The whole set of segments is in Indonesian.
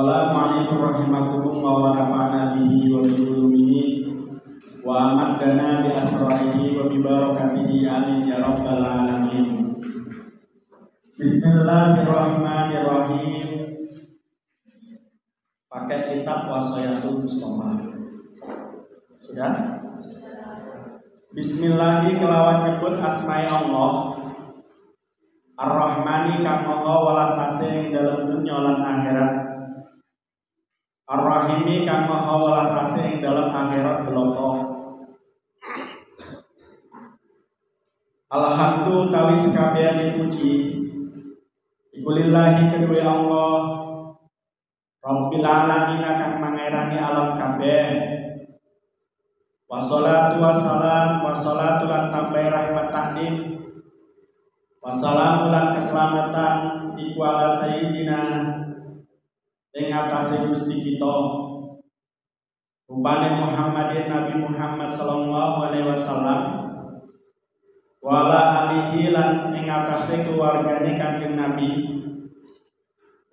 Assalamualaikum warahmatullahi wabarakatuh wa bihi wa amadana bi asra'ihi wa bi barakatihi amin ya rabbal alamin. Bismillahirrahmanirrahim. Pakai kitab Wasoyatul Mustafa. Sudah? Bismillahi kelawan nyebut asma'i Allah Ar-Rahmani kang maha welasase ing dalem dunya lan akhirat. Ar-Rahimi kang maha welasase ing dalem akhirat beloko. Alhamdulillah tawi sekabehane puji iku lillahi kedue Allah Rabbil alamin kang mangerani alam kabeh. Wassalatu wassalam wassalatu lan tambah rahmat takdim wassalamu lan keselamatan iku ala sayyidina ing atase Gusti kita rupane Muhammadin Nabi Muhammad sallallahu alaihi wasallam wala alihi lan ing atase keluargane Kanjeng Nabi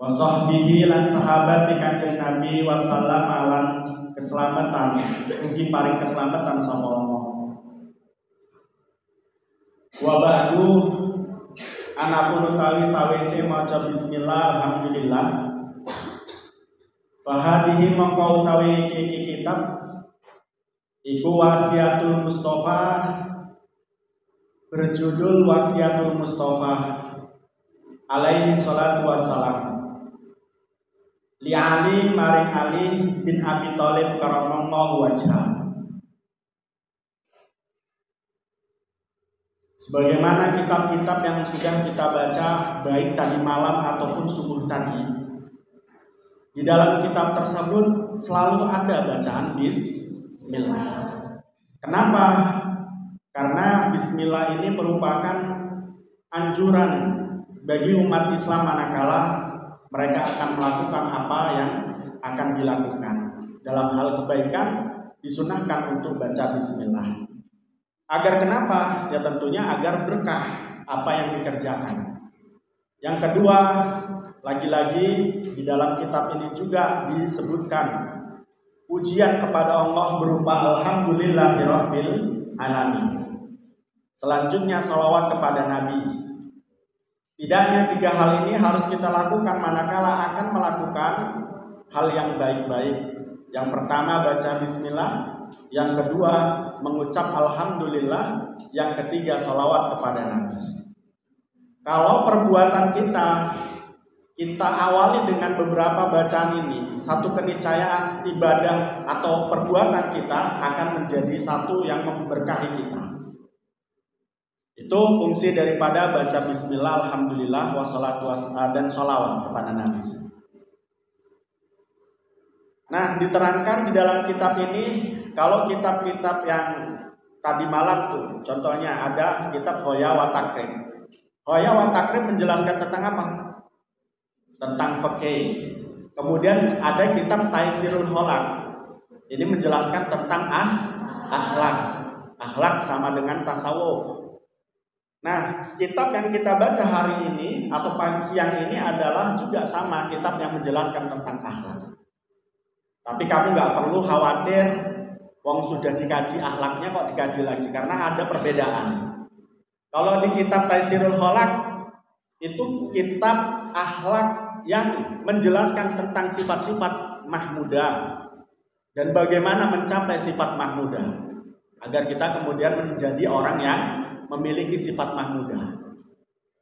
wa sahbihi lan sahabat Kanjeng Nabi wasallam lan keselamatan mugi paring keselamatan sapa Allah. Wa ba'du anapun utawi sawise maca bismillah alhamdulillah fahadihi mongko utawi iki kitab iku Wasiatul Mustafa berjudul Wasiatul Mustafa alaihi salatu wassalam li Ali maring Ali bin Abi Thalib karamallahu wajhah. Sebagaimana kitab-kitab yang sudah kita baca baik tadi malam ataupun subuh tadi, di dalam kitab tersebut selalu ada bacaan bismillah. Kenapa? Karena bismillah ini merupakan anjuran bagi umat Islam manakala mereka akan melakukan apa yang akan dilakukan. Dalam hal kebaikan disunahkan untuk baca bismillah. Agar kenapa? Ya tentunya agar berkah apa yang dikerjakan. Yang kedua, lagi-lagi di dalam kitab ini juga disebutkan pujian kepada Allah berupa alhamdulillahirabbil alamin. Selanjutnya salawat kepada Nabi. Tidaknya tiga hal ini harus kita lakukan manakala akan melakukan hal yang baik-baik. Yang pertama baca bismillah, yang kedua mengucap alhamdulillah, yang ketiga salawat kepada Nabi. Kalau perbuatan kita awali dengan beberapa bacaan ini, satu keniscayaan ibadah atau perbuatan kita akan menjadi satu yang memberkahi kita. Itu fungsi daripada baca bismillah, alhamdulillah, wassalatu wassalam dan sholawat kepada Nabi. Nah, diterangkan di dalam kitab ini, kalau kitab-kitab yang tadi malam tuh, contohnya ada kitab Hoya wa Takrib. Hoya wa Takrib menjelaskan tentang apa? Tentang fikih. Kemudian ada kitab Taisirul Kholaq. Ini menjelaskan tentang akhlak. Akhlak sama dengan tasawuf. Nah, kitab yang kita baca hari ini atau siang ini adalah juga sama kitab yang menjelaskan tentang akhlak. Tapi kamu nggak perlu khawatir, wong sudah dikaji akhlaknya kok dikaji lagi, karena ada perbedaan. Kalau di kitab Taisirul Kholaq itu kitab akhlak yang menjelaskan tentang sifat-sifat mahmudah dan bagaimana mencapai sifat mahmudah agar kita kemudian menjadi orang yang memiliki sifat mahmudah.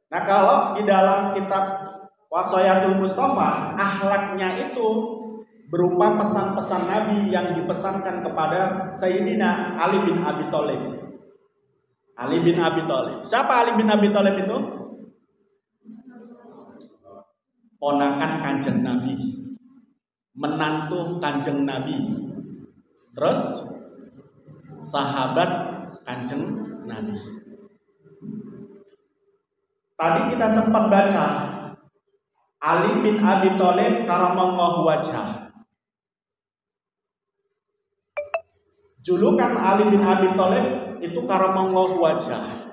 Nah, kalau di dalam kitab Wasoyatul Mustafa, akhlaknya itu berupa pesan-pesan Nabi yang dipesankan kepada Sayyidina Ali bin Abi Thalib. Ali bin Abi Thalib. Siapa Ali bin Abi Thalib itu? Ponakan Kanjeng Nabi, menantu Kanjeng Nabi, terus sahabat Kanjeng Nabi. Tadi kita sempat baca Ali bin Abi Thalib karamallahu wajhah. Julukan Ali bin Abi Thalib itu karamallahu wajhah.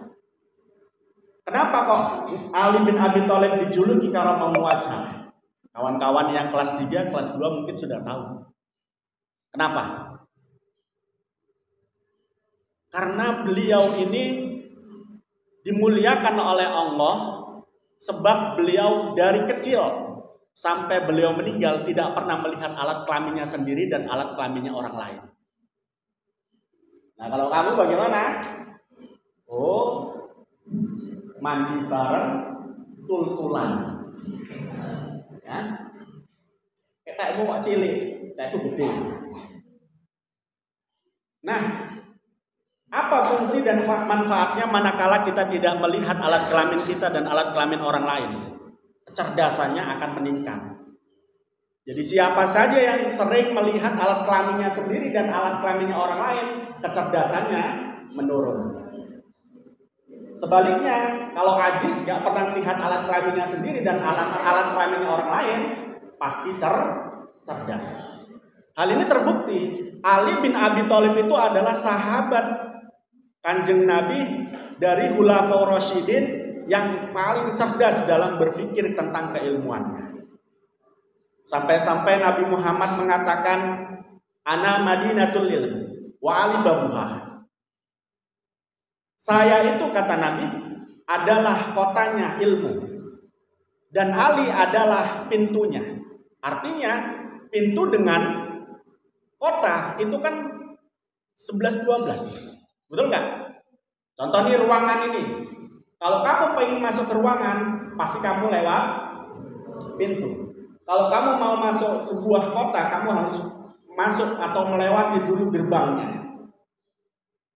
Kenapa kok Ali bin Abi Thalib dijuluki karamallahu wajhah? Kawan-kawan yang kelas 3, kelas 2 mungkin sudah tahu. Kenapa? Karena beliau ini dimuliakan oleh Allah sebab beliau dari kecil sampai beliau meninggal tidak pernah melihat alat kelaminnya sendiri dan alat kelaminnya orang lain. Nah, kalau kamu bagaimana? Oh, mandi bareng tul-tulan. Ya. Kayak mau cilik, kayak gede. Nah, apa fungsi dan manfaatnya manakala kita tidak melihat alat kelamin kita dan alat kelamin orang lain? Kecerdasannya akan meningkat. Jadi siapa saja yang sering melihat alat kelaminnya sendiri dan alat kelaminnya orang lain, kecerdasannya menurun. Sebaliknya, kalau ajis gak pernah melihat alat kelaminnya sendiri dan alat kelaminnya orang lain, pasti cerdas. Hal ini terbukti. Ali bin Abi Thalib itu adalah sahabat Kanjeng Nabi dari Khulafaur Rasyidin yang paling cerdas dalam berpikir tentang keilmuannya. Sampai-sampai Nabi Muhammad mengatakan, "Ana Madinatul Ilm wa Ali babuha." Saya itu, kata Nabi, adalah kotanya ilmu dan Ali adalah pintunya. Artinya pintu dengan kota itu kan 11-12. Betul nggak? Contoh nih ruangan ini. Kalau kamu pengen masuk ke ruangan, pasti kamu lewat pintu. Kalau kamu mau masuk sebuah kota, kamu harus masuk atau melewati dulu gerbangnya.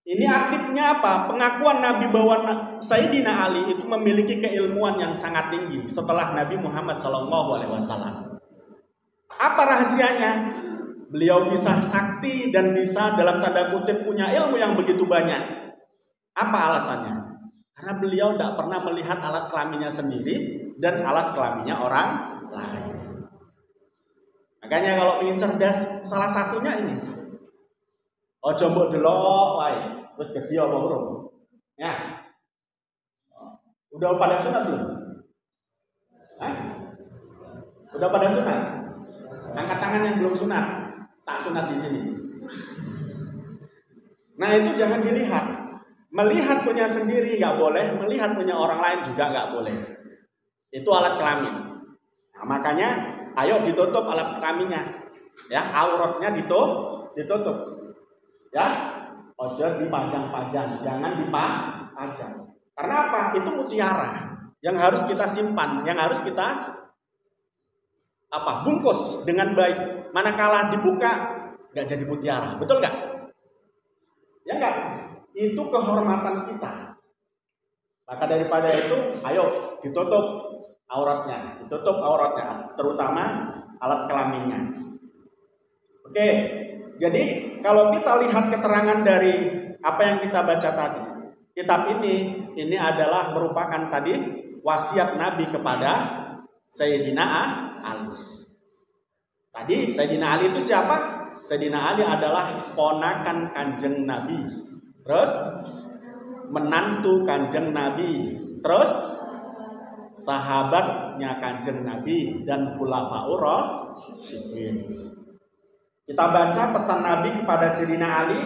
Ini artinya apa? Pengakuan Nabi bahwa Sayyidina Ali itu memiliki keilmuan yang sangat tinggi setelah Nabi Muhammad SAW. Apa rahasianya? Beliau bisa sakti dan bisa dalam tanda kutip punya ilmu yang begitu banyak. Apa alasannya? Karena beliau tidak pernah melihat alat kelaminnya sendiri dan alat kelaminnya orang lain. Makanya kalau ingin cerdas, salah satunya ini. Ojo mbok delok wae, wis gede apa urung. Ya. Udah pada sunat belum? Hah? Udah pada sunat? Angkat tangan yang belum sunat. Tak sunat di sini. Nah, itu jangan dilihat. Melihat punya sendiri nggak boleh, melihat punya orang lain juga nggak boleh. Itu alat kelamin. Nah, makanya ayo ditutup alat kelaminnya. Ya, auratnya ditutup. Ya, ojo dipajang-pajang, jangan dipajang. Karena apa? Itu mutiara yang harus kita simpan, yang harus kita bungkus dengan baik. Manakala dibuka, nggak jadi mutiara, betul nggak? Ya nggak? Itu kehormatan kita. Maka daripada itu, ayo ditutup auratnya, terutama alat kelaminnya. Oke. Jadi kalau kita lihat keterangan dari apa yang kita baca tadi, kitab ini adalah merupakan tadi wasiat Nabi kepada Sayyidina Ali. Tadi Sayyidina Ali itu siapa? Sayyidina Ali adalah ponakan Kanjeng Nabi, terus menantu Kanjeng Nabi, terus sahabatnya Kanjeng Nabi dan Khulafaur Rasyidin. Kita baca pesan Nabi kepada Sayyidina Ali.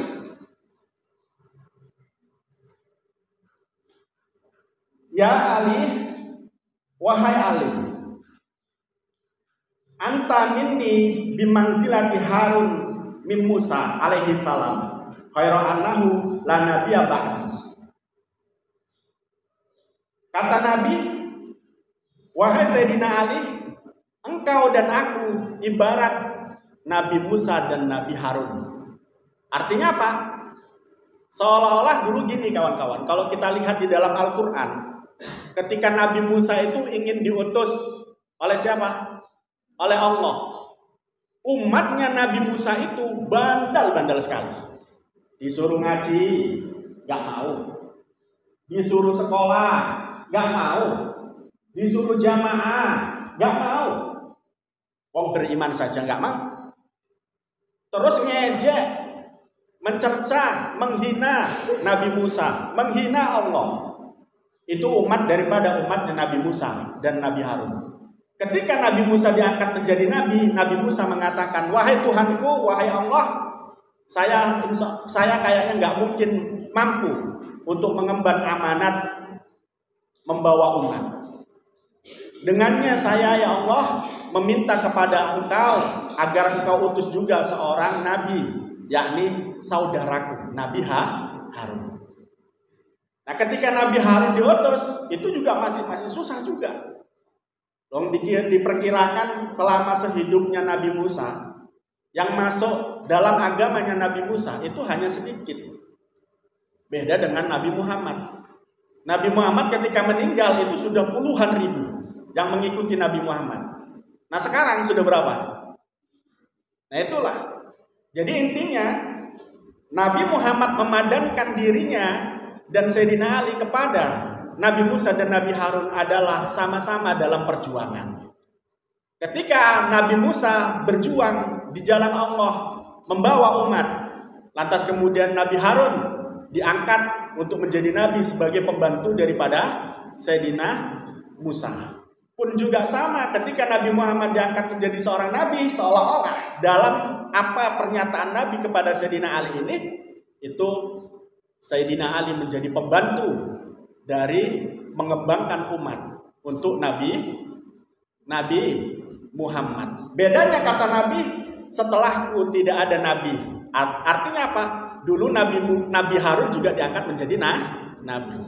Ya Ali, wahai Ali, anta minni bimanzilati Harun min Musa alaihi salam, khairu annahu la nabiyya ba'di. Kata Nabi, wahai Sayyidina Ali, engkau dan aku ibarat Nabi Musa dan Nabi Harun. Artinya apa? Seolah-olah dulu gini kawan-kawan, kalau kita lihat di dalam Al-Quran, ketika Nabi Musa itu ingin diutus oleh siapa? Oleh Allah. Umatnya Nabi Musa itu bandal-bandal sekali. Disuruh ngaji, gak mau. Disuruh sekolah, gak mau. Disuruh jamaah, gak mau. Wong beriman saja gak mau. Terus ngejek, mencerca, menghina Nabi Musa, menghina Allah. Itu umat daripada umatnya Nabi Musa dan Nabi Harun. Ketika Nabi Musa diangkat menjadi nabi, Nabi Musa mengatakan, "Wahai Tuhanku, wahai Allah, saya kayaknya nggak mungkin mampu untuk mengemban amanat membawa umat. Dengannya saya, ya Allah, meminta kepada Engkau agar Engkau utus juga seorang nabi, yakni saudaraku, Nabi Harun." Nah, ketika Nabi Harun diutus, itu juga masih susah juga. Diperkirakan selama sehidupnya Nabi Musa, yang masuk dalam agamanya Nabi Musa itu hanya sedikit. Beda dengan Nabi Muhammad. Nabi Muhammad ketika meninggal itu sudah puluhan ribu yang mengikuti Nabi Muhammad. Nah, sekarang sudah berapa? Nah, itulah. Jadi intinya Nabi Muhammad memadankan dirinya dan Sayyidina Ali kepada Nabi Musa dan Nabi Harun adalah sama-sama dalam perjuangan. Ketika Nabi Musa berjuang di jalan Allah membawa umat, lantas kemudian Nabi Harun diangkat untuk menjadi nabi sebagai pembantu daripada Sayyidina Musa. Pun juga sama, ketika Nabi Muhammad diangkat menjadi seorang nabi, seolah-olah dalam apa pernyataan Nabi kepada Sayyidina Ali ini, itu Sayyidina Ali menjadi pembantu dari mengembangkan umat untuk Nabi Muhammad. Bedanya kata Nabi, setelahku tidak ada nabi. Artinya apa? Dulu Nabi Harun juga diangkat menjadi nabi.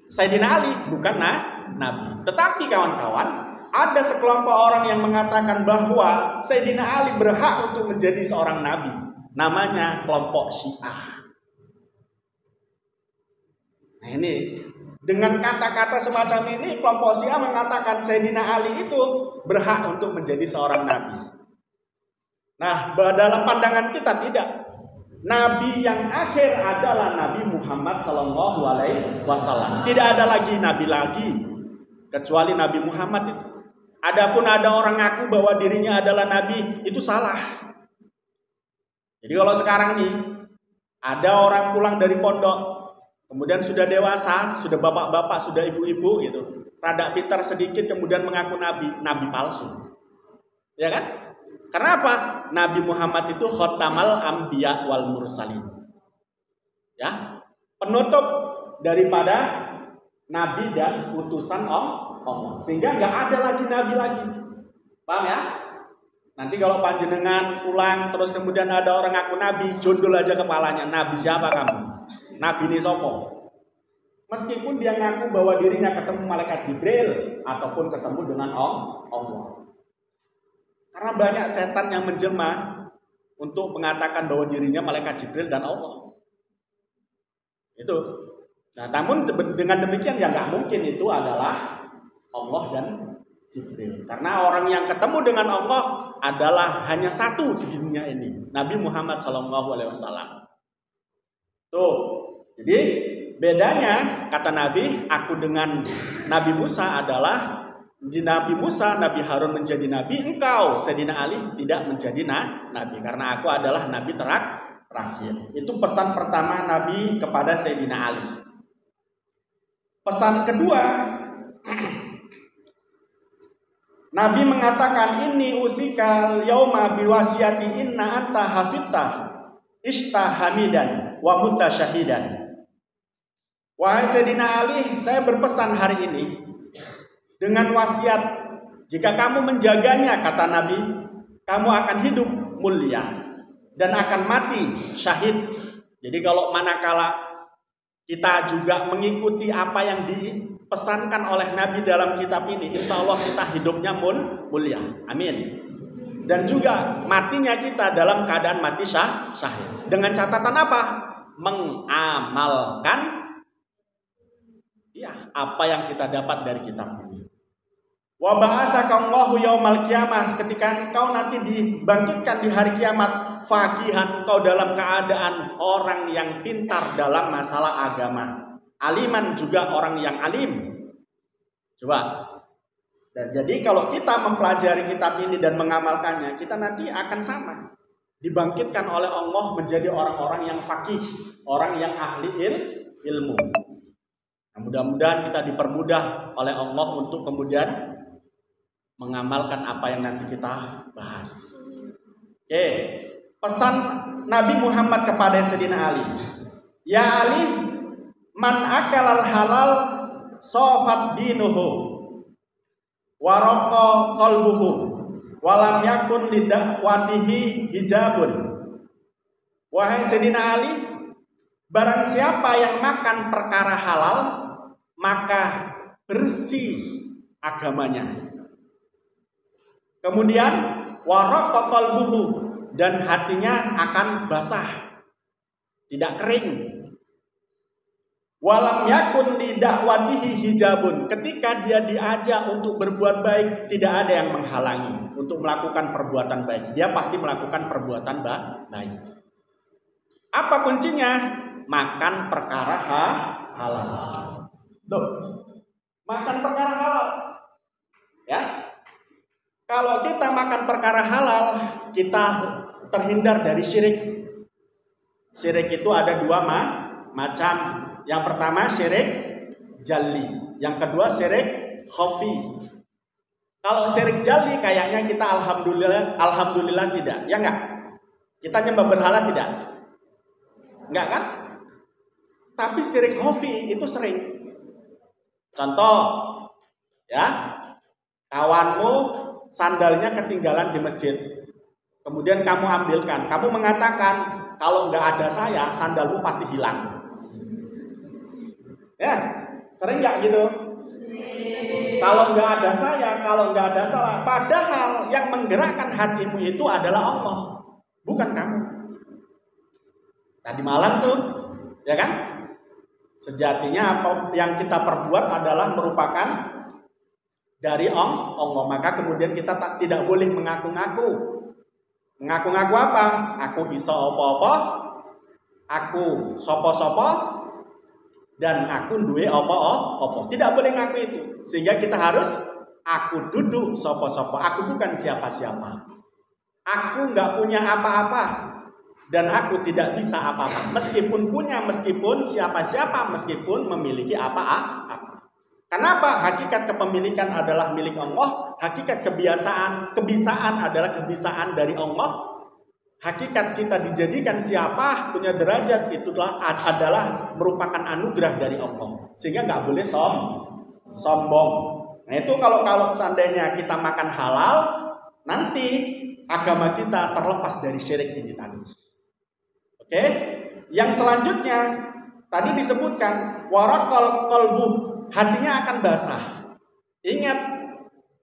Sayyidina Ali bukan nabi. Tetapi kawan-kawan, ada sekelompok orang yang mengatakan bahwa Sayyidina Ali berhak untuk menjadi seorang nabi. Namanya kelompok Syiah. Nah, ini dengan kata-kata semacam ini kelompok Syiah mengatakan Sayyidina Ali itu berhak untuk menjadi seorang nabi. Nah, dalam pandangan kita tidak. Nabi yang akhir adalah Nabi Muhammad SAW. Tidak ada lagi nabi lagi kecuali Nabi Muhammad itu. Adapun ada orang ngaku bahwa dirinya adalah nabi, itu salah. Jadi kalau sekarang nih ada orang pulang dari pondok, kemudian sudah dewasa, sudah bapak-bapak, sudah ibu-ibu gitu, rada pintar sedikit kemudian mengaku nabi palsu. Ya kan? Karena apa? Nabi Muhammad itu khatamal anbiya wal mursalin. Ya, penutup daripada nabi dan utusan Allah. Sehingga nggak ada lagi nabi lagi. Paham ya? Nanti kalau panjenengan pulang terus kemudian ada orang ngaku nabi, jondol aja kepalanya. Nabi siapa kamu? Nabi ini sopo? Meskipun dia ngaku bahwa dirinya ketemu malaikat Jibril ataupun ketemu dengan Allah. Karena banyak setan yang menjelma untuk mengatakan bahwa dirinya malaikat Jibril dan Allah. Itu. Nah, namun dengan demikian ya nggak mungkin itu adalah Allah dan Jibril. Karena orang yang ketemu dengan Allah adalah hanya satu di dunia ini, Nabi Muhammad SAW. Tuh. Jadi bedanya kata Nabi, aku dengan Nabi Musa adalah di Nabi Musa, Nabi Harun menjadi nabi, engkau Sayyidina Ali tidak menjadi nabi karena aku adalah nabi terakhir. Itu pesan pertama Nabi kepada Sayyidina Ali. Pesan kedua, Nabi mengatakan, "Inni usikal yauma biwasiyati inna anta hafidta ishtahamidan wa mutta syahidan." Wahai Sayyidina Ali, saya berpesan hari ini dengan wasiat, jika kamu menjaganya, kata Nabi, kamu akan hidup mulia dan akan mati syahid. Jadi kalau manakala kita juga mengikuti apa yang dipesankan oleh Nabi dalam kitab ini, insya Allah kita hidupnya mulia. Amin. Dan juga matinya kita dalam keadaan mati syahid. Dengan catatan apa? Mengamalkan apa yang kita dapat dari kitab ini. Wa ba'atsakallahu yaumal qiyamah, ketika engkau nanti dibangkitkan di hari kiamat, faqihan, engkau dalam keadaan orang yang pintar dalam masalah agama. Aliman, juga orang yang alim. Coba. Dan jadi kalau kita mempelajari kitab ini dan mengamalkannya, kita nanti akan sama. Dibangkitkan oleh Allah menjadi orang-orang yang faqih, orang yang ahli ilmu. Nah, mudah-mudahan kita dipermudah oleh Allah untuk kemudian mengamalkan apa yang nanti kita bahas. Oke, pesan Nabi Muhammad kepada Sayyidina Ali. Ya Ali, man akalal halal sofat dinuhu waroko qalbuhu walam yakun lidakwatihi hijabun. Wahai Sayyidina Ali, barang siapa yang makan perkara halal, maka bersih agamanya. Kemudian waroko qalbuhu, dan hatinya akan basah, tidak kering. Walam yakun lidakwatihi hijabun, ketika dia diajak untuk berbuat baik, tidak ada yang menghalangi untuk melakukan perbuatan baik. Dia pasti melakukan perbuatan baik. Apa kuncinya? Makan perkara halal. Loh, makan perkara halal. Ya. Kalau kita makan perkara halal, kita terhindar dari syirik. Syirik itu ada dua macam. Yang pertama syirik jali, yang kedua syirik khafi. Kalau syirik jali kayaknya kita alhamdulillah tidak, ya enggak? Kita nyembah berhala tidak? Enggak kan? Tapi syirik khafi itu sering. Contoh, ya, kawanmu sandalnya ketinggalan di masjid, kemudian kamu ambilkan, kamu mengatakan kalau enggak ada saya sandalmu pasti hilang. Ya, sering nggak gitu? Kalau nggak ada saya, kalau nggak ada salah. Padahal yang menggerakkan hatimu itu adalah Allah, bukan kamu. Tadi malam tuh, ya kan? Sejatinya apa yang kita perbuat adalah merupakan dari Allah. Maka kemudian kita tidak boleh mengaku-ngaku. Mengaku-ngaku apa? Aku iso apa-apa, aku sopo-sopo, dan aku duwe apa-apa. Tidak boleh ngaku itu. Sehingga kita harus aku duduk sopo-sopo. Aku bukan siapa-siapa. Aku nggak punya apa-apa. Dan aku tidak bisa apa-apa. Meskipun punya, meskipun siapa-siapa, meskipun memiliki apa-apa. Kenapa? Hakikat kepemilikan adalah milik Allah. Hakikat kebisaan adalah kebisaan dari Allah. Hakikat kita dijadikan siapa, punya derajat, itulah adalah merupakan anugerah dari Allah. Sehingga nggak boleh sombong. Nah itu kalau seandainya kita makan halal, nanti agama kita terlepas dari syirik ini tadi. Oke? Yang selanjutnya tadi disebutkan warakal qalbuh, hatinya akan basah. Ingat,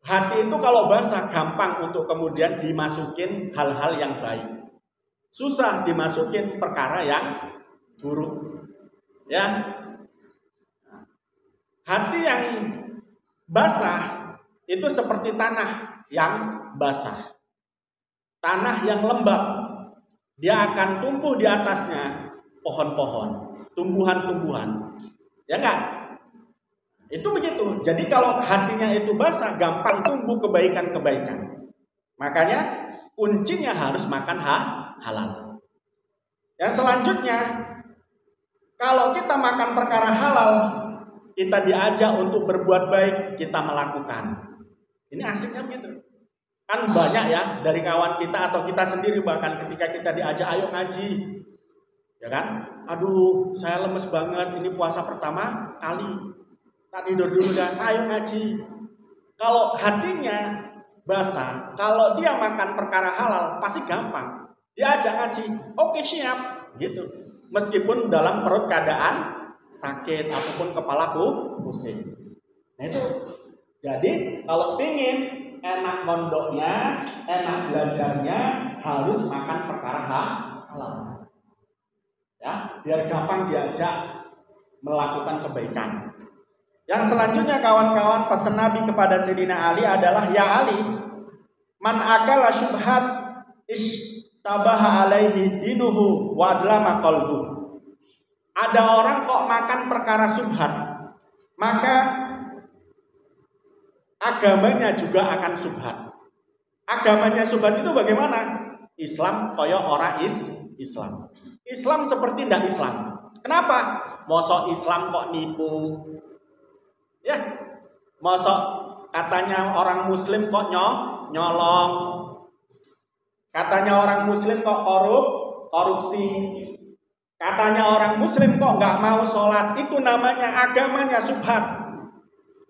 hati itu kalau basah gampang untuk kemudian dimasukin hal-hal yang baik. Susah dimasukin perkara yang buruk. Ya. Hati yang basah itu seperti tanah yang basah. Tanah yang lembab. Dia akan tumbuh di atasnya pohon-pohon, tumbuhan-tumbuhan. Ya enggak? Itu begitu. Jadi kalau hatinya itu basah, gampang tumbuh kebaikan-kebaikan. Makanya kuncinya harus makan halal. Yang selanjutnya, kalau kita makan perkara halal, kita diajak untuk berbuat baik, kita melakukan. Ini asiknya begitu. Kan banyak ya dari kawan kita atau kita sendiri bahkan ketika kita diajak ayo ngaji. Ya kan? Aduh, saya lemes banget, ini puasa pertama kali. Tak tidur dulu dan ayo ngaji. Kalau hatinya basah, kalau dia makan perkara halal pasti gampang. Diajak ngaji, oke siap, gitu. Meskipun dalam perut keadaan sakit ataupun kepala pusing. Nah itu. Jadi kalau pingin enak mondoknya, enak belajarnya, harus makan perkara halal. Ya, biar gampang diajak melakukan kebaikan. Yang selanjutnya kawan-kawan, pesan Nabi kepada Sayyidina Ali adalah ya Ali, man akala syubhat tabaha alaihi dinuhu wa adlama qalbuh. Ada orang kok makan perkara subhat, maka agamanya juga akan subhat. Agamanya subhat itu bagaimana? Islam koyo ora Islam. Islam seperti ndak Islam. Kenapa? Mosok Islam kok nipu? Ya, mosok Katanya orang muslim kok nyolong. Katanya orang muslim kok korupsi. Katanya orang muslim kok nggak mau sholat. Itu namanya agamanya subhat.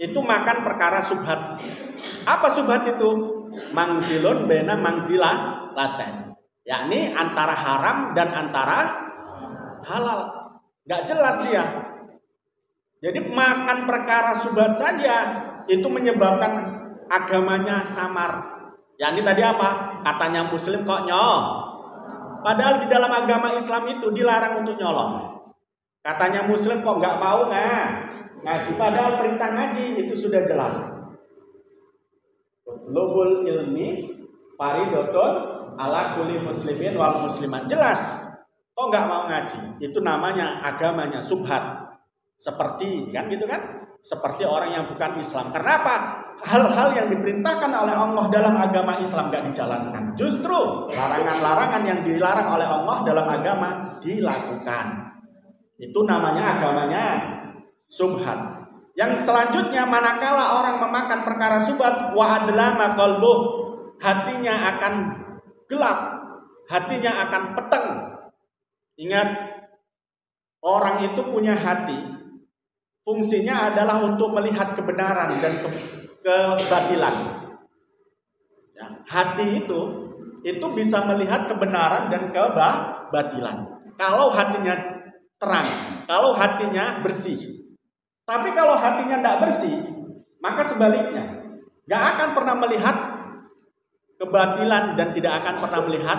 Itu makan perkara subhat. Apa subhat itu? Mangzilun bena mangzilah laten. Yakni antara haram dan antara halal. Nggak jelas dia. Jadi makan perkara subhat saja itu menyebabkan agamanya samar. Yakni tadi apa? Katanya muslim kok padahal di dalam agama Islam itu dilarang untuk nyolong. Katanya muslim kok nggak mau ngaji, padahal perintah ngaji itu sudah jelas. Lubul ilmi faridotun ala kulli muslimin wal muslimat. Jelas. Kok nggak mau ngaji? Itu namanya agamanya subhat. Seperti kan gitu kan? Seperti orang yang bukan Islam. Kenapa? Hal-hal yang diperintahkan oleh Allah dalam agama Islam nggak dijalankan. Justru larangan-larangan yang dilarang oleh Allah dalam agama dilakukan. Itu namanya agamanya subhat. Yang selanjutnya, manakala orang memakan perkara subhat, wa adlama qalbuh, hatinya akan gelap, hatinya akan peteng. Ingat, orang itu punya hati. Fungsinya adalah untuk melihat kebenaran dan kebatilan. Ya, hati itu bisa melihat kebenaran dan kebatilan. Kalau hatinya terang, kalau hatinya bersih. Tapi kalau hatinya tidak bersih, maka sebaliknya, nggak akan pernah melihat kebatilan dan tidak akan pernah melihat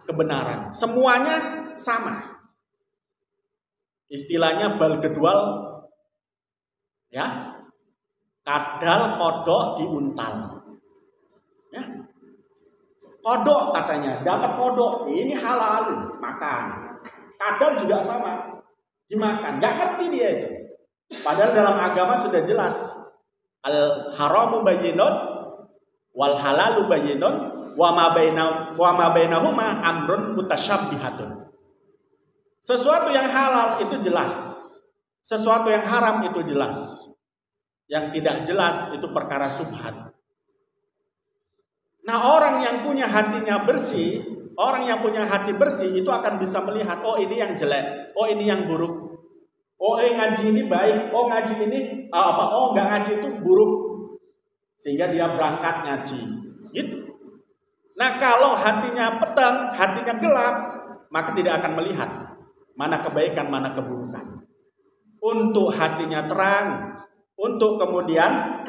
kebenaran. Semuanya sama. Istilahnya bal gedwal, ya, kadal kodok diuntal. Ya, kodok katanya dapat kodok, ini halal makan. Kadal juga sama, dimakan. Nggak ngerti dia itu. Padahal dalam agama sudah jelas. Al haramu bayyinun wal halalu bayyinun wa ma bainahuma amrun mutasyabbihatun. Sesuatu yang halal itu jelas. Sesuatu yang haram itu jelas. Yang tidak jelas itu perkara subhat. Nah, orang yang punya hatinya bersih, orang yang punya hati bersih itu akan bisa melihat, oh ini yang jelek, oh ini yang buruk. Oh ngaji ini baik, oh ngaji ini oh nggak ngaji itu buruk, sehingga dia berangkat ngaji, gitu. Nah kalau hatinya petang, hatinya gelap, maka tidak akan melihat mana kebaikan, mana keburukan. Untuk hatinya terang, untuk kemudian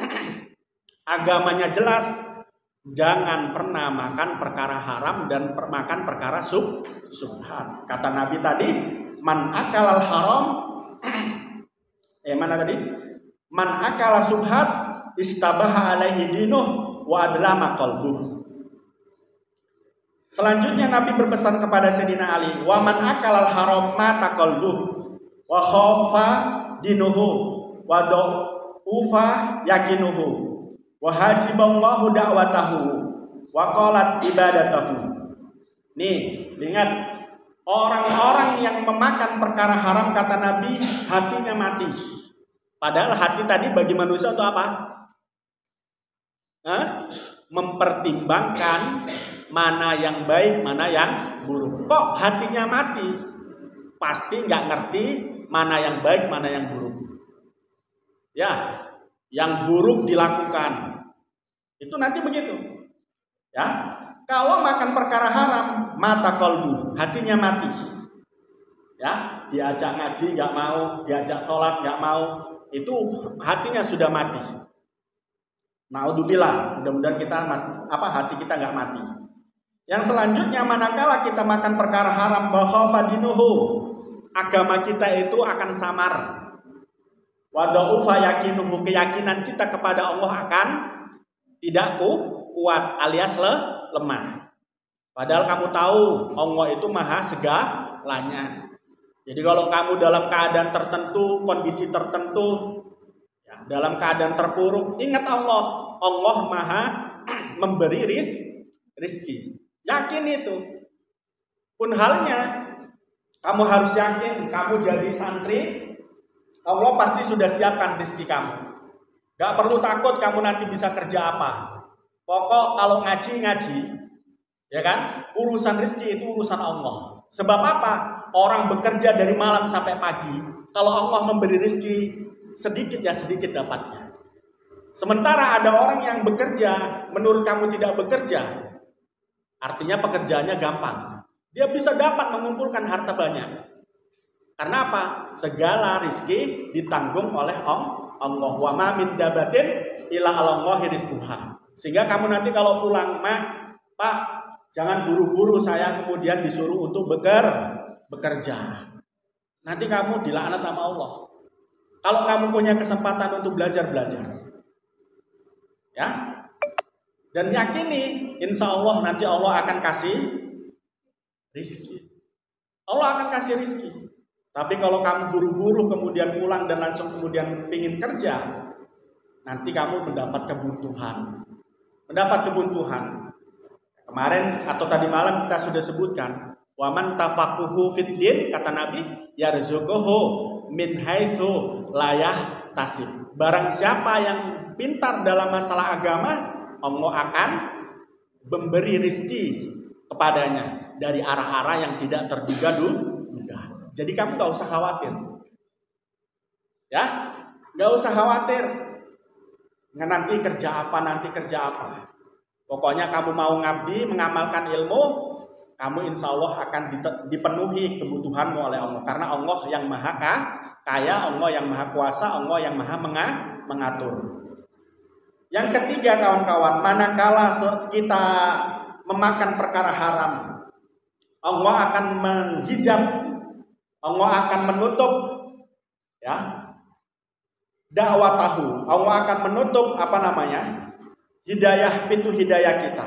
agamanya jelas, jangan pernah makan perkara haram dan makan perkara subhat. Kata Nabi tadi, man akalal haram. Mana tadi? Man akala subhat istabaha alaihi dinuh wa adlama qalbuh. Selanjutnya Nabi berpesan kepada Sayyidina Ali, wa man akalal haram mata qalbuh wa khafa dinuhu wa ufa yakinuhu wa hajiballahu da'watahu wa qalat ibadatahu. Nih, ingat, orang-orang yang memakan perkara haram, kata Nabi, hatinya mati. Padahal hati tadi bagi manusia itu apa? Mempertimbangkan mana yang baik, mana yang buruk. Kok hatinya mati? Pasti nggak ngerti mana yang baik, mana yang buruk. Ya, yang buruk dilakukan. Itu nanti begitu. Ya, kalau makan perkara haram, mata kolbu, hatinya mati. Ya, diajak ngaji nggak mau, diajak sholat nggak mau, itu hatinya sudah mati. Naudzubillah, mudah-mudahan kita hati kita nggak mati. Yang selanjutnya, manakala kita makan perkara haram, bahwa dinuhu, agama kita itu akan samar. Wadaufa yakinuhu, keyakinan kita kepada Allah akan tidak kuat alias lemah. Padahal kamu tahu Allah itu maha segalanya. Jadi kalau kamu dalam keadaan tertentu, kondisi tertentu, ya, dalam keadaan terpuruk, ingat Allah. Allah maha memberi rizki. Yakin itu. Pun halnya, kamu harus yakin, kamu jadi santri, Allah pasti sudah siapkan rizki kamu. Gak perlu takut kamu nanti bisa kerja apa. Pokok kalau ngaji, ya kan? Urusan rezeki itu urusan Allah. Sebab apa? Orang bekerja dari malam sampai pagi. Kalau Allah memberi rezeki sedikit ya sedikit dapatnya. Sementara ada orang yang bekerja, menurut kamu tidak bekerja, artinya pekerjaannya gampang. Dia bisa dapat mengumpulkan harta banyak. Karena apa? Segala rezeki ditanggung oleh Allah. Wa ma min dabatin illa 'alallahi rizquha. Sehingga kamu nanti kalau pulang, Pak, jangan buru-buru saya kemudian disuruh untuk bekerja. Nanti kamu dilaknat sama Allah. Kalau kamu punya kesempatan untuk belajar. Ya. Dan yakini, insya Allah nanti Allah akan kasih rizki. Allah akan kasih rizki. Tapi kalau kamu buru-buru kemudian pulang dan langsung kemudian pingin kerja, nanti kamu mendapat kebuntuan. Kemarin atau tadi malam kita sudah sebutkan, waman tafakuhu fid din, kata Nabi, yarzuquhu min haitsu la yahtasib. Barang siapa yang pintar dalam masalah agama, Allah akan memberi rezeki kepadanya dari arah-arah yang tidak terduga-duga. Jadi kamu gak usah khawatir. Ya, gak usah khawatir. Nanti kerja apa. Pokoknya kamu mau ngabdi, mengamalkan ilmu, kamu insya Allah akan dipenuhi kebutuhanmu oleh Allah. Karena Allah yang maha kaya, Allah yang maha kuasa, Allah yang maha mengatur. Yang ketiga kawan-kawan, manakala kita memakan perkara haram, Allah akan menghijab, Allah akan menutup ya dakwah tahu. Allah akan menutup pintu hidayah kita.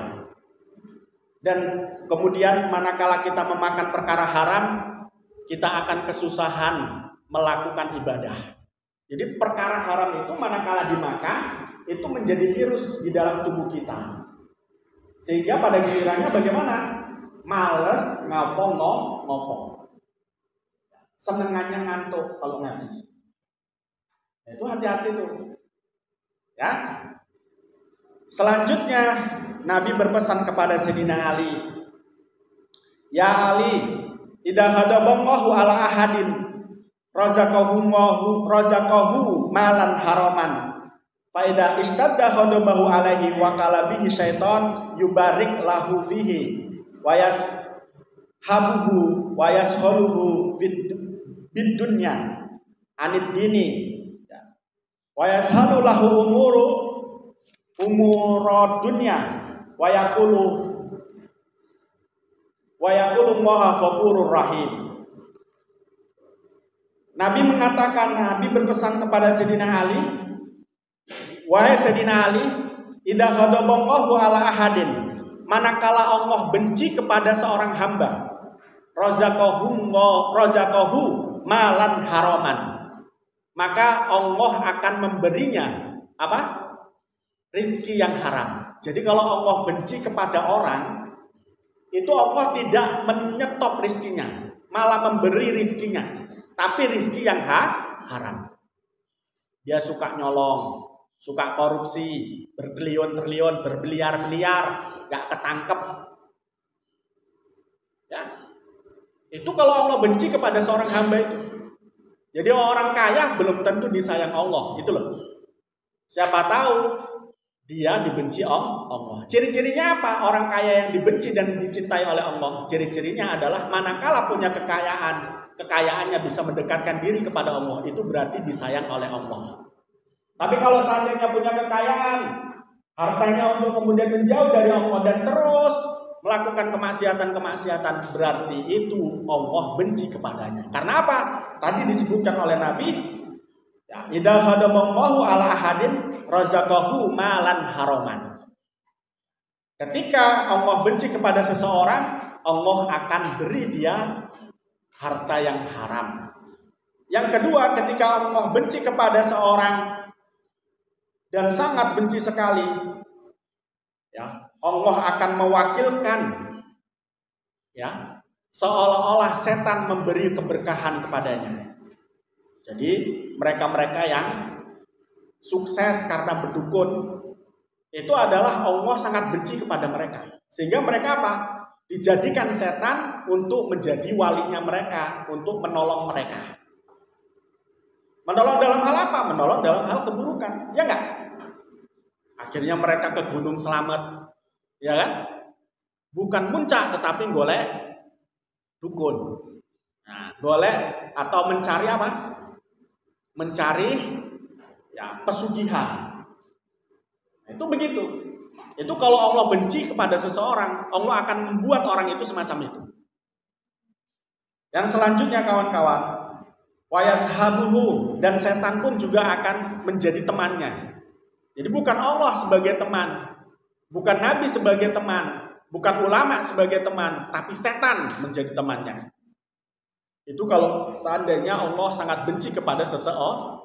Dan kemudian manakala kita memakan perkara haram, kita akan kesusahan melakukan ibadah. Jadi perkara haram itu manakala dimakan, itu menjadi virus di dalam tubuh kita. Sehingga pada gilirannya bagaimana? Males ngopo. Senengannya ngantuk kalau ngaji. Itu hati-hati tuh. Ya. Selanjutnya Nabi berpesan kepada Sayyidina Ali. Ya Ali, idza hadaballahu ala ahadin razaqahu malan haraman. Fa idza istadda hadabahu alaihi wa qala bihi syaiton yubarik lahu fihi wa yashabuhu wa yasholuhu bid dunya anid dini wa yashalu lahu umurud dunya wa yaqulu maha ghafurur rahim. Nabi berpesan kepada Sayyidina Ali, wahai Sayyidina Ali, idza ghadaballahu ala ahadin, manakala Allah benci kepada seorang hamba, razaqahu malan haraman, maka Allah akan memberinya rizki yang haram. Jadi kalau Allah benci kepada orang, itu Allah tidak menyetop rizkinya, malah memberi rizkinya, tapi rizki yang haram. Dia suka nyolong, suka korupsi, bertriliun-triliun, berbiliar-biliar, gak ketangkep. Ya, itu kalau Allah benci kepada seorang hamba itu. Jadi orang kaya belum tentu disayang Allah, itu loh. Siapa tahu dia dibenci Allah. Ciri-cirinya apa? Orang kaya yang dibenci dan dicintai oleh Allah, ciri-cirinya adalah manakala punya kekayaannya bisa mendekatkan diri kepada Allah, itu berarti disayang oleh Allah. Tapi kalau seandainya punya kekayaan, hartanya untuk kemudian menjauh dari Allah dan terus melakukan kemaksiatan, berarti itu Allah benci kepadanya. Karena apa? Tadi disebutkan oleh Nabi, ya, idza hadamallahu ala ahadin razaqahu malan haraman. Ketika Allah benci kepada seseorang, Allah akan beri dia harta yang haram. Yang kedua, ketika Allah benci kepada seorang dan sangat benci sekali, ya, Allah akan mewakilkan, ya, seolah-olah setan memberi keberkahan kepadanya. Jadi mereka-mereka yang sukses karena berdukun, itu adalah Allah sangat benci kepada mereka. Sehingga mereka apa? Dijadikan setan untuk menjadi walinya mereka, untuk menolong mereka. Menolong dalam hal apa? Menolong dalam hal keburukan, ya enggak? Akhirnya mereka ke Gunung Slamet, ya kan? Bukan muncak tetapi golek dukun. Nah, golek atau mencari apa? Mencari ya pesugihan. Itu begitu. Itu kalau Allah benci kepada seseorang, Allah akan membuat orang itu semacam itu. Yang selanjutnya kawan-kawan, wayashabuhu, dan setan pun juga akan menjadi temannya. Jadi bukan Allah sebagai teman, bukan Nabi sebagai teman, bukan ulama sebagai teman, tapi setan menjadi temannya. Itu kalau seandainya Allah sangat benci kepada seseorang.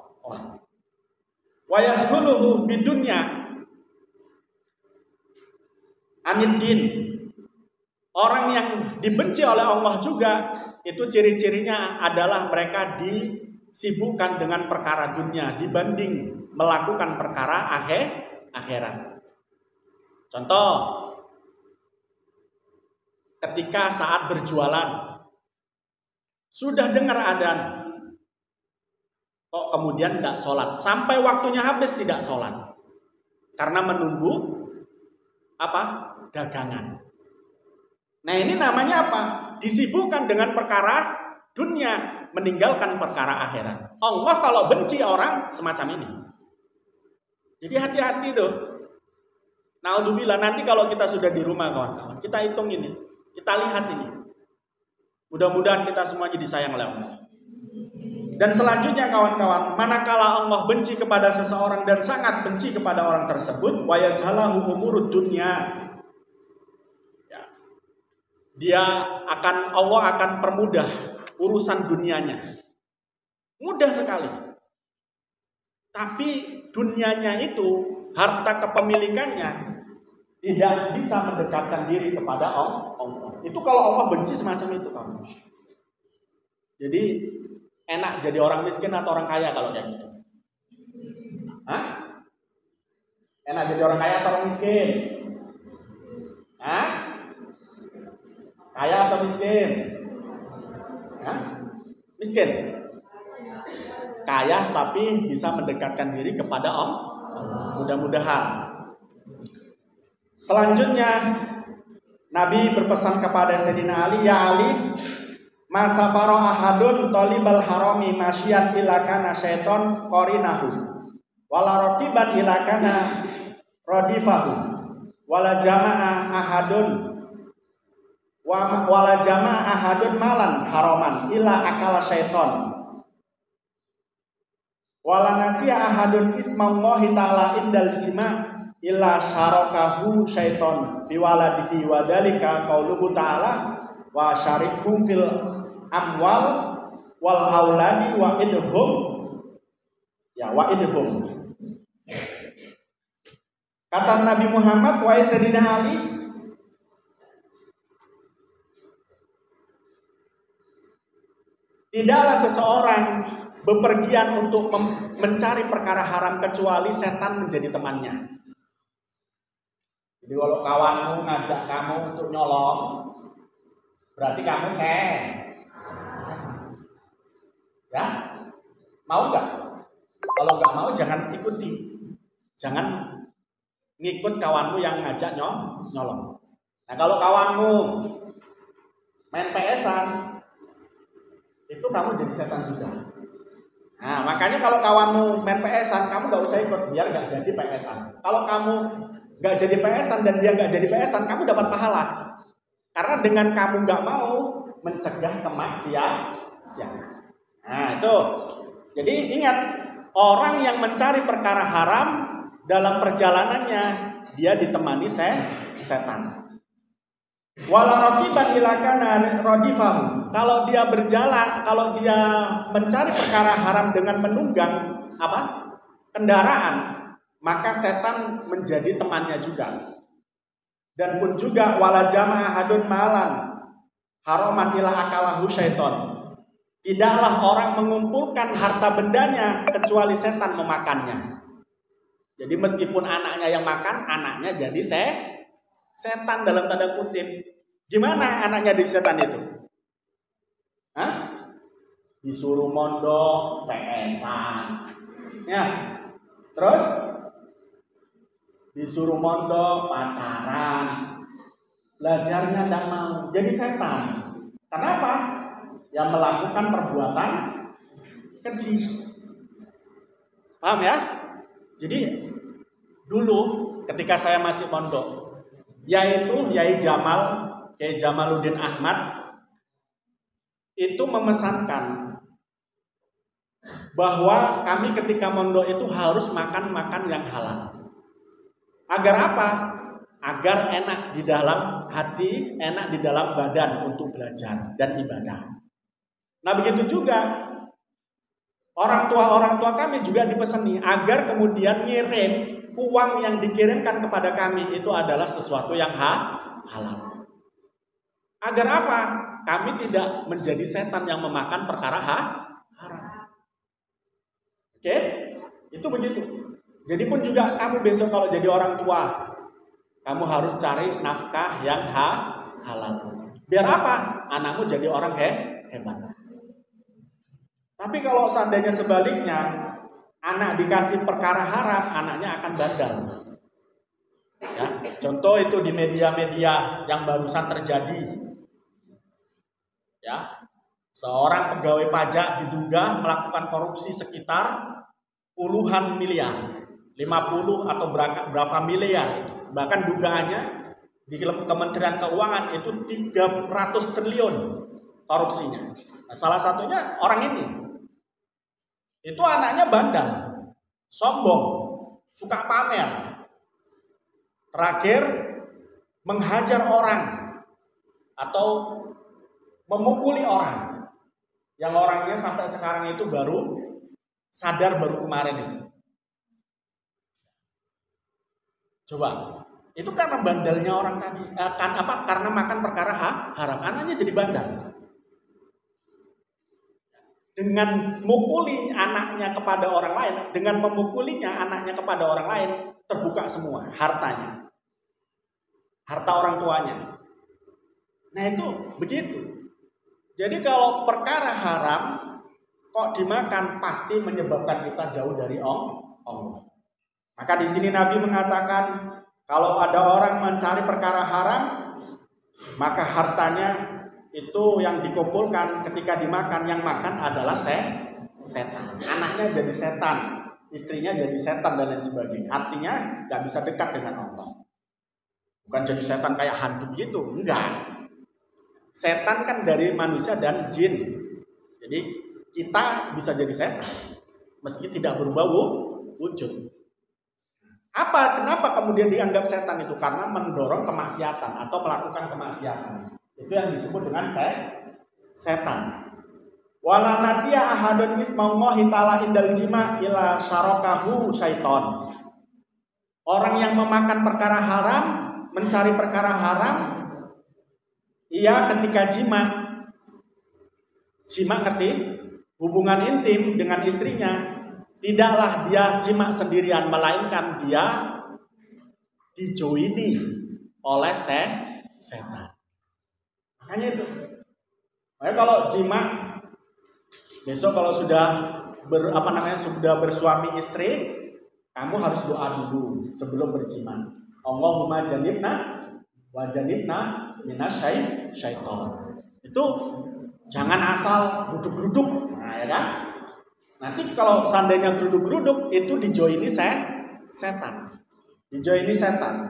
Wayashuluhu bidunya aniddin. Orang yang dibenci oleh Allah juga, itu ciri-cirinya adalah mereka disibukkan dengan perkara dunia dibanding melakukan perkara akhirat. Contoh, ketika saat berjualan sudah dengar adzan, kok kemudian tidak sholat, sampai waktunya habis tidak sholat, karena menunggu apa? Dagangan. Nah ini namanya apa? Disibukkan dengan perkara dunia, meninggalkan perkara akhirat. Allah kalau benci orang semacam ini. Jadi hati-hati tuh. Naudzubillah, nanti kalau kita sudah di rumah kawan-kawan, kita hitung ini, kita lihat ini. Mudah-mudahan kita semuanya disayang oleh Allah. Dan selanjutnya kawan-kawan, manakala Allah benci kepada seseorang dan sangat benci kepada orang tersebut, wa yashalahu umurud dunya. Ya. Allah akan permudah urusan dunianya. Mudah sekali. Tapi dunianya itu, harta kepemilikannya tidak bisa mendekatkan diri kepada Allah. Itu kalau Allah benci semacam itu kamu. Jadi enak jadi orang miskin atau orang kaya kalau kayak gitu? Hah? Enak jadi orang kaya atau orang miskin? Hah? Kaya atau miskin? Hah? Miskin? Kaya tapi bisa mendekatkan diri kepada Allah. Mudah-mudahan. Selanjutnya Nabi berpesan kepada Sayyidina Ali, ya Ali, masafaro ahadun tolibal harami masyiyat ilakana syaiton korinahu wala rokiban ilakana rodifahu wala jama'a ahadun malan haraman ila akala syaiton wala nasiya ahadun ismallahi ta'ala indal jima' illa syarakahu syaiton biwaladihi wadalika qauluhu ta'ala wa syarikhum fil amwal wal auladi wa idhum. Kata Nabi Muhammad, wahai Sayyidina Ali, tidaklah seseorang bepergian untuk mencari perkara haram kecuali setan menjadi temannya. Jadi kalau kawanmu ngajak kamu untuk nyolong, berarti kamu ya, mau nggak? Kalau nggak mau jangan ikuti, jangan ngikut kawanmu yang ngajak nyolong. Nah kalau kawanmu main PS-an, itu kamu jadi setan juga. Nah makanya kalau kawanmu main PS-an, kamu nggak usah ikut biar nggak jadi PS-an. Kalau kamu nggak jadi PS-an dan dia nggak jadi PS-an, kamu dapat pahala. Karena dengan kamu nggak mau mencegah kemaksiatan. Nah itu. Jadi ingat, orang yang mencari perkara haram dalam perjalanannya dia ditemani setan. Wala raqiban ilakana radifahu. Kalau dia berjalan, kalau dia mencari perkara haram dengan menunggang kendaraan, maka setan menjadi temannya juga. Dan pun juga wala jama'a hadun malan haraman ila akalahu syaiton. Tidaklah orang mengumpulkan harta bendanya kecuali setan memakannya. Jadi meskipun anaknya yang makan, anaknya jadi setan dalam tanda kutip. Gimana anaknya di setan itu? Hah? Disuruh mondok, PS-an. Ya. Terus disuruh mondok, pacaran. Belajarnya tidak mau, jadi setan. Kenapa? Yang melakukan perbuatan keji. Paham ya? Jadi dulu ketika saya masih mondok, yaitu Yai Jamal, Yai Jamaluddin Ahmad itu memesankan bahwa kami ketika mondok itu harus makan yang halal. Agar apa? Agar enak di dalam hati, enak di dalam badan untuk belajar dan ibadah. Nah begitu juga orang tua kami juga dipesani agar kemudian ngirim uang yang dikirimkan kepada kami itu adalah sesuatu yang halal. Agar apa? Kami tidak menjadi setan yang memakan perkara haram. Oke? Itu begitu. Jadi pun juga kamu besok kalau jadi orang tua, kamu harus cari nafkah yang halal. Biar apa? Anakmu jadi orang hebat. Tapi kalau seandainya sebaliknya, anak dikasih perkara haram, anaknya akan bandel. Ya, contoh itu di media-media yang barusan terjadi. Ya, seorang pegawai pajak diduga melakukan korupsi sekitar puluhan miliar, 50 atau berapa miliar. Bahkan dugaannya di Kementerian Keuangan itu 300 triliun korupsinya. Nah, salah satunya orang ini. Itu anaknya bandel, sombong, suka pamer. Terakhir menghajar orang atau memukuli orang. Yang orangnya sampai sekarang itu baru sadar baru kemarin itu. Coba, itu karena bandelnya orang tadi. Karena makan perkara haram, anaknya jadi bandel. Dengan mukuli anaknya kepada orang lain, dengan memukulinya anaknya kepada orang lain, terbuka semua hartanya, harta orang tuanya. Nah itu begitu. Jadi kalau perkara haram kok dimakan pasti menyebabkan kita jauh dari Allah. Maka di sini Nabi mengatakan kalau ada orang mencari perkara haram, maka hartanya itu yang dikumpulkan ketika dimakan, yang makan adalah setan. Anaknya jadi setan, istrinya jadi setan dan lain sebagainya. Artinya nggak bisa dekat dengan Allah. Bukan jadi setan kayak hantu gitu, enggak. Setan kan dari manusia dan jin. Jadi kita bisa jadi setan meski tidak berubah wujud. Kenapa kemudian dianggap setan itu? Karena mendorong kemaksiatan atau melakukan kemaksiatan. Itu yang disebut dengan setan. Wala nasiya ahadun ismallahi ta'ala indal jima' ila syarakahu syaiton. Orang yang memakan perkara haram, mencari perkara haram, ia ketika jima ngerti? Hubungan intim dengan istrinya, tidaklah dia jima sendirian, melainkan dia dijoini oleh setan. Makanya itu. Makanya kalau jima, besok kalau sudah sudah bersuami istri, kamu harus doa dulu sebelum berjima. Allahumma janibna wa janibna minasyaiton. Itu jangan asal geruduk-geruduk. Nah, ya kan? Nanti kalau seandainya geruduk-geruduk itu dijoini setan. Dijoini setan.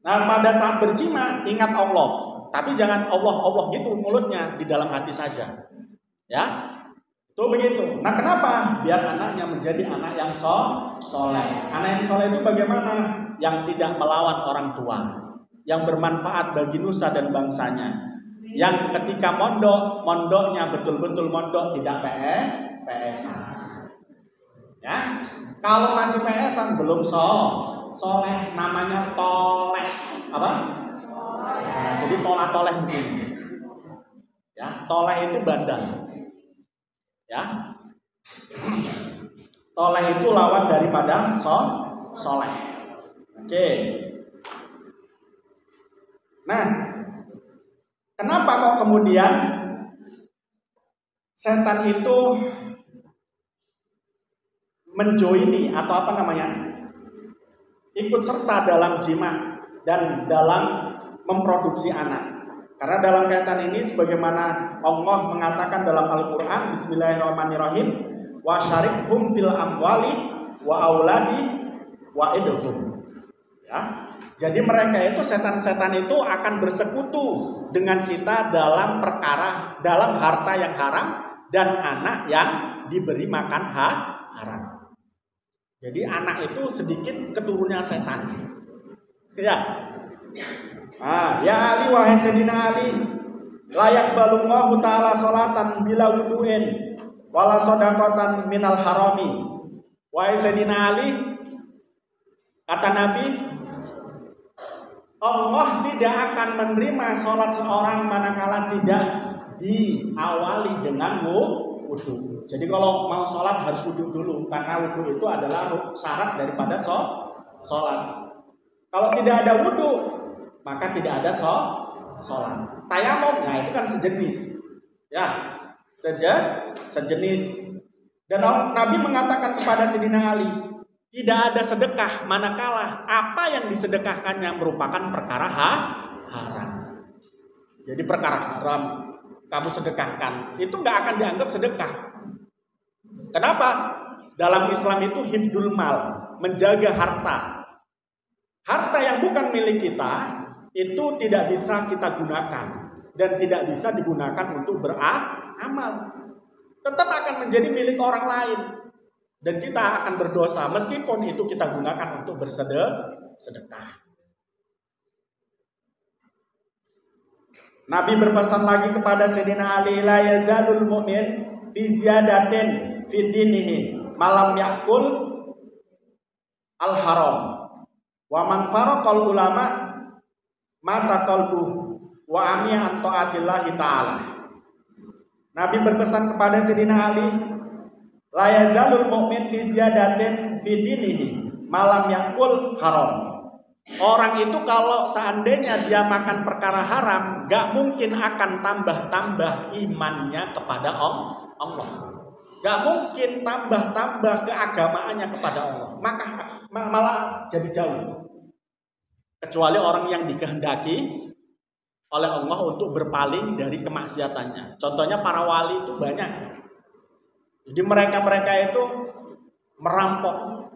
Nah, pada saat berjima ingat Allah. Tapi jangan Allah gitu mulutnya, di dalam hati saja. Ya. Itu begitu. Nah, kenapa? Biar anaknya menjadi anak yang soleh. Anak yang soleh itu bagaimana? Yang tidak melawan orang tua, yang bermanfaat bagi nusa dan bangsanya. Yang ketika mondoknya betul-betul mondok, tidak PS-an. Ya. Kalau masih PS-an belum soleh, namanya toleh. Apa? Nah, jadi toleh begini. Ya, toleh itu bandel. Ya. Toleh itu lawan daripada soleh. Oke. Nah, kenapa kok kemudian setan itu menjoini atau apa namanya, ikut serta dalam jima dan dalam memproduksi anak? Karena dalam kaitan ini sebagaimana Allah mengatakan dalam Al-Quran, Bismillahirrahmanirrahim, wa syarikhum fil amwali wa auladi wa idhum. Ya. Jadi mereka itu, setan-setan itu akan bersekutu dengan kita dalam perkara, dalam harta yang haram dan anak yang diberi makan haram. Jadi anak itu sedikit keturunan setan. Ya. Ya Ali, wahai Sayyidina Ali, layak balullahu ta'ala sholatan bila wudu'in wala sodaqatan minal harami. Wahai Sayyidina Ali, kata Nabi, Allah tidak akan menerima sholat seorang manakala tidak diawali dengan wudu. Jadi kalau mau sholat harus wudu dulu, karena wudu itu adalah syarat daripada sholat. Kalau tidak ada wudu, maka tidak ada sholat. Tayamum, nah itu kan sejenis, ya, sejenis. Dan Nabi mengatakan kepada Sayyidina Ali, tidak ada sedekah manakala apa yang disedekahkannya merupakan perkara haram. Jadi perkara haram kamu sedekahkan, itu nggak akan dianggap sedekah. Kenapa? Dalam Islam itu hifdul mal, menjaga harta. Harta yang bukan milik kita itu tidak bisa kita gunakan dan tidak bisa digunakan untuk beramal. Tetap akan menjadi milik orang lain dan kita akan berdosa meskipun itu kita gunakan untuk bersedekah. Nabi berpesan lagi kepada Sayyidina Ali, la yazalul mu'min fi ziyadatin fi dinihi malam yakul al haram wa man faraqal ulama mata qalbuh wa amiya an ta'atillahi ta'ala. Nabi berpesan kepada Sayyidina Ali, la yazalul mu'min fi ziyadatin fi dinihi malam yakul haram. Orang itu kalau seandainya dia makan perkara haram, gak mungkin akan tambah-tambah imannya kepada Allah. Gak mungkin tambah-tambah keagamaannya kepada Allah. Maka malah jadi jauh. Kecuali orang yang dikehendaki oleh Allah untuk berpaling dari kemaksiatannya. Contohnya para wali itu banyak. Jadi mereka itu merampok,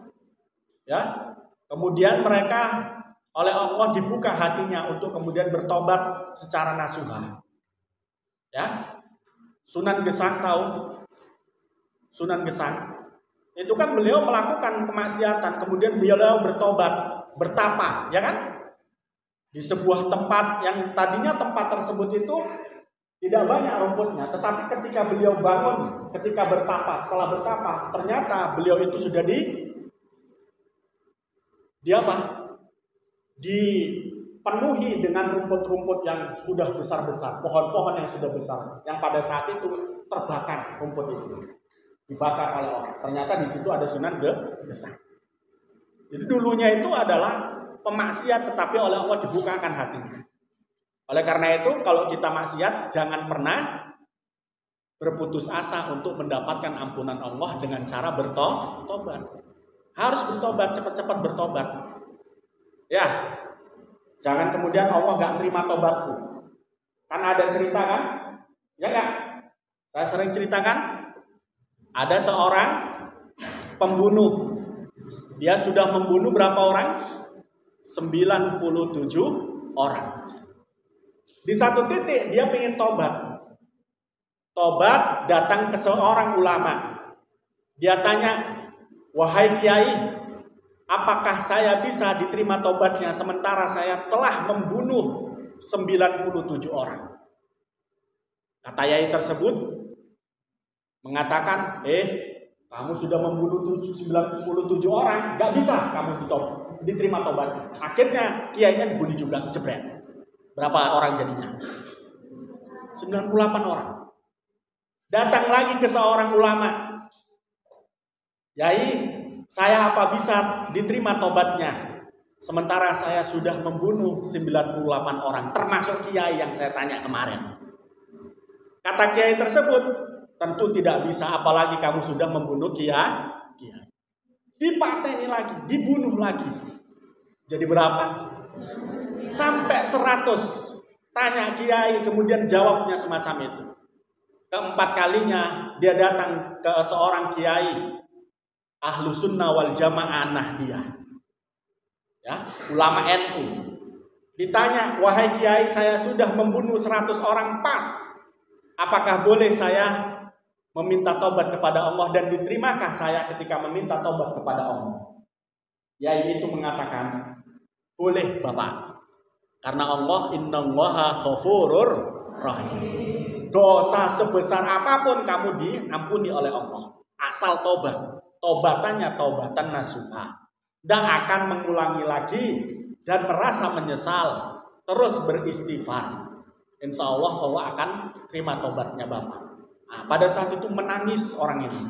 ya. Kemudian mereka oleh Allah dibuka hatinya untuk kemudian bertobat secara nasuha. Ya, Sunan Gesang tahu? Sunan Gesang itu kan beliau melakukan kemaksiatan, kemudian beliau bertobat, bertapa, ya kan? Di sebuah tempat yang tadinya tempat tersebut itu tidak banyak rumputnya, tetapi ketika beliau bangun, ketika bertapa, setelah bertapa, ternyata beliau itu sudah dipenuhi dengan rumput-rumput yang sudah besar-besar, pohon-pohon yang sudah besar, yang pada saat itu terbakar rumput itu, dibakar oleh orang. Ternyata di situ ada Sunan Gesang. Jadi dulunya itu adalah pemaksiat, tetapi oleh Allah dibukakan hatinya. Oleh karena itu, kalau kita maksiat, jangan pernah berputus asa untuk mendapatkan ampunan Allah dengan cara bertobat. Harus bertobat, cepat-cepat bertobat. Ya, jangan kemudian Allah gak terima tobatku. Kan ada cerita kan? Ya gak? Saya sering ceritakan. Ada seorang pembunuh. Dia sudah membunuh berapa orang? 97 orang. Di satu titik dia ingin tobat. Tobat datang ke seorang ulama. Dia tanya, wahai kiai, apakah saya bisa diterima tobatnya sementara saya telah membunuh 97 orang? Kata yai tersebut mengatakan, kamu sudah membunuh 97 orang, gak bisa kamu diterima tobatnya. Akhirnya kiainya dibunuh juga, jebret. Berapa orang jadinya? 98 orang. Datang lagi ke seorang ulama. Yai, Saya apa bisa diterima tobatnya? Sementara saya sudah membunuh 98 orang, termasuk kiai yang saya tanya kemarin. Kata kiai tersebut, tentu tidak bisa, apalagi kamu sudah membunuh kiai. Dipateni lagi, dibunuh lagi. Jadi berapa? Sampai 100. Tanya kiai, kemudian jawabnya semacam itu. Keempat kalinya dia datang ke seorang kiai Ahlu Sunnah wal Jamaah Nahdiyah, ya, ulama NU. Ditanya, wahai kiai, saya sudah membunuh 100 orang pas. Apakah boleh saya meminta taubat kepada Allah dan diterimakah saya ketika meminta taubat kepada Allah? Kiai itu mengatakan, boleh Bapak. Karena Allah innallaha ghafurur rahim. Dosa sebesar apapun kamu diampuni oleh Allah. Asal tobat. Tobatannya taubatan nasuha. Dan akan mengulangi lagi dan merasa menyesal. Terus beristighfar. Insya Allah Allah akan terima tobatnya Bapak. Nah, pada saat itu menangis orang ini.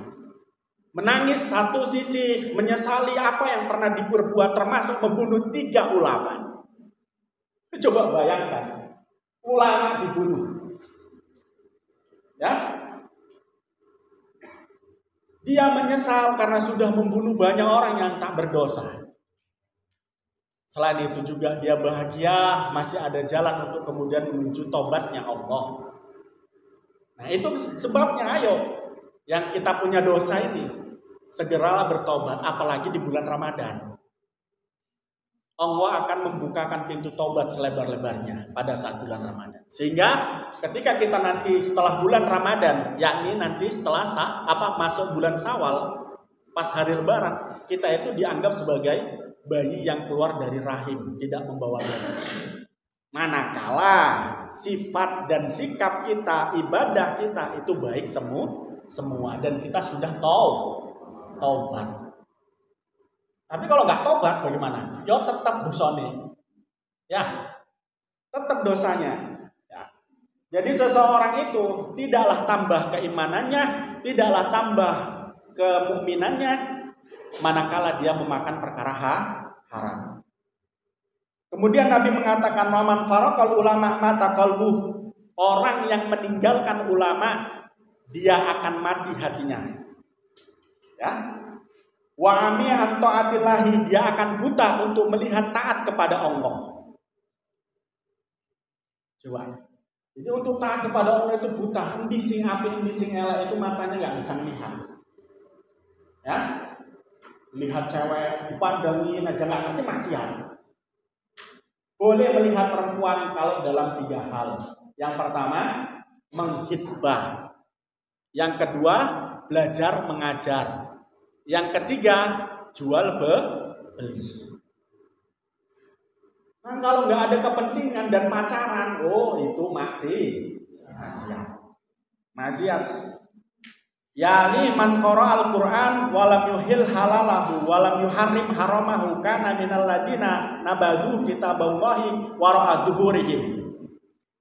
Menangis satu sisi, menyesali apa yang pernah diperbuat, termasuk membunuh 3 ulama. Coba bayangkan, ulama dibunuh. Ya, dia menyesal karena sudah membunuh banyak orang yang tak berdosa. Selain itu juga dia bahagia masih ada jalan untuk kemudian menuju tobatnya Allah. Nah itu sebabnya, ayo yang kita punya dosa ini segeralah bertobat, apalagi di bulan Ramadan. Allah akan membukakan pintu taubat selebar-lebarnya pada saat bulan Ramadan. Sehingga ketika kita nanti setelah bulan Ramadan, yakni nanti setelah masuk bulan Syawal, pas hari Lebaran, kita itu dianggap sebagai bayi yang keluar dari rahim, tidak membawa dosa. Manakala sifat dan sikap kita, ibadah kita itu baik semua dan kita sudah taubat. Tapi kalau nggak tobat bagaimana? Ya tetap dosanya. Ya, tetap dosanya. Ya. Jadi seseorang itu tidaklah tambah keimanannya, tidaklah tambah kemukminannya, manakala dia memakan perkara haram. Kemudian Nabi mengatakan, "Waman faraqal ulama mata qalbuh." Orang yang meninggalkan ulama, dia akan mati hatinya. Ya. Wa ami an taatillahi, dia akan buta untuk melihat taat kepada Allah. Coba. Jadi untuk taat kepada Allah itu buta, endi sing apik, endi sing elek itu matanya enggak bisa melihat. Ya. Lihat cewek dipandangin aja enggak ngerti maksiat. Boleh melihat perempuan kalau dalam 3 hal. Yang pertama, menghitbah. Yang kedua, belajar mengajar. Yang ketiga, jual beli. Nah, kalau nggak ada kepentingan dan pacaran, itu maksiat. Yani man qara al-Qur'an walam yuhil halalahu walam yuharrim haramahu kana minal ladina nabadu kitaballahi wara'a duhurihim.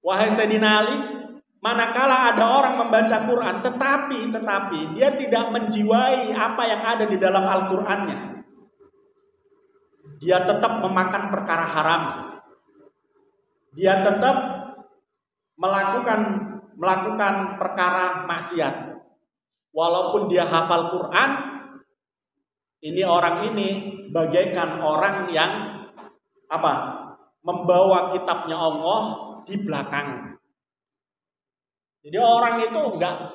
Wahai Sayyidina Ali, manakala ada orang membaca Quran tetapi dia tidak menjiwai apa yang ada di dalam Al-Qur'annya, dia tetap memakan perkara haram, dia tetap melakukan perkara maksiat, walaupun dia hafal Quran, ini orang ini bagaikan orang yang membawa kitabnya Allah di belakang. Jadi orang itu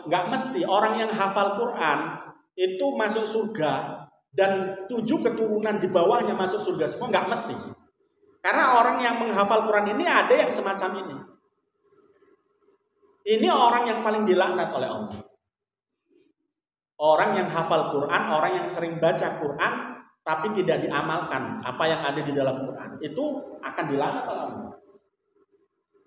nggak mesti orang yang hafal Quran itu masuk surga dan 7 keturunan di bawahnya masuk surga semua, nggak mesti. Karena orang yang menghafal Quran ini ada yang semacam ini. Ini orang yang paling dilaknat oleh Allah. Orang yang hafal Quran, orang yang sering baca Quran tapi tidak diamalkan apa yang ada di dalam Quran, itu akan dilaknat oleh Allah.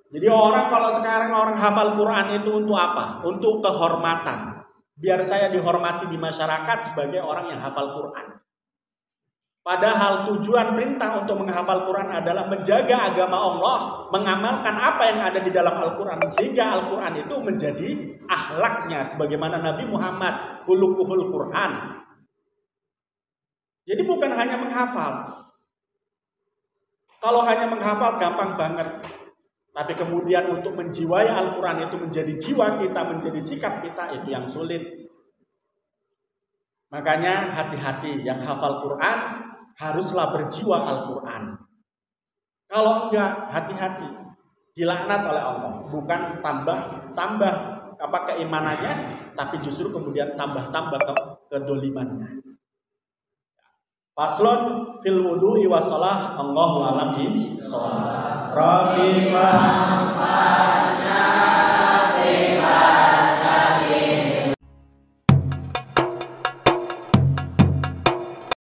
Jadi orang kalau sekarang orang hafal Quran itu untuk apa? Untuk kehormatan. Biar saya dihormati di masyarakat sebagai orang yang hafal Quran. Padahal tujuan perintah untuk menghafal Quran adalah menjaga agama Allah, mengamalkan apa yang ada di dalam Al-Quran, sehingga Al-Quran itu menjadi akhlaknya sebagaimana Nabi Muhammad khuluquhul Quran. Jadi bukan hanya menghafal. Kalau hanya menghafal gampang banget. Tapi kemudian untuk menjiwai Al-Quran itu menjadi jiwa kita, menjadi sikap kita, itu yang sulit. Makanya hati-hati, yang hafal Quran haruslah berjiwa Al-Quran. Kalau enggak, hati-hati, dilaknat oleh Allah. Bukan tambah keimanannya, tapi justru kemudian tambah kedolimannya. Faslun fil wudu'i wa shalah, Allahu a'lam bishawab.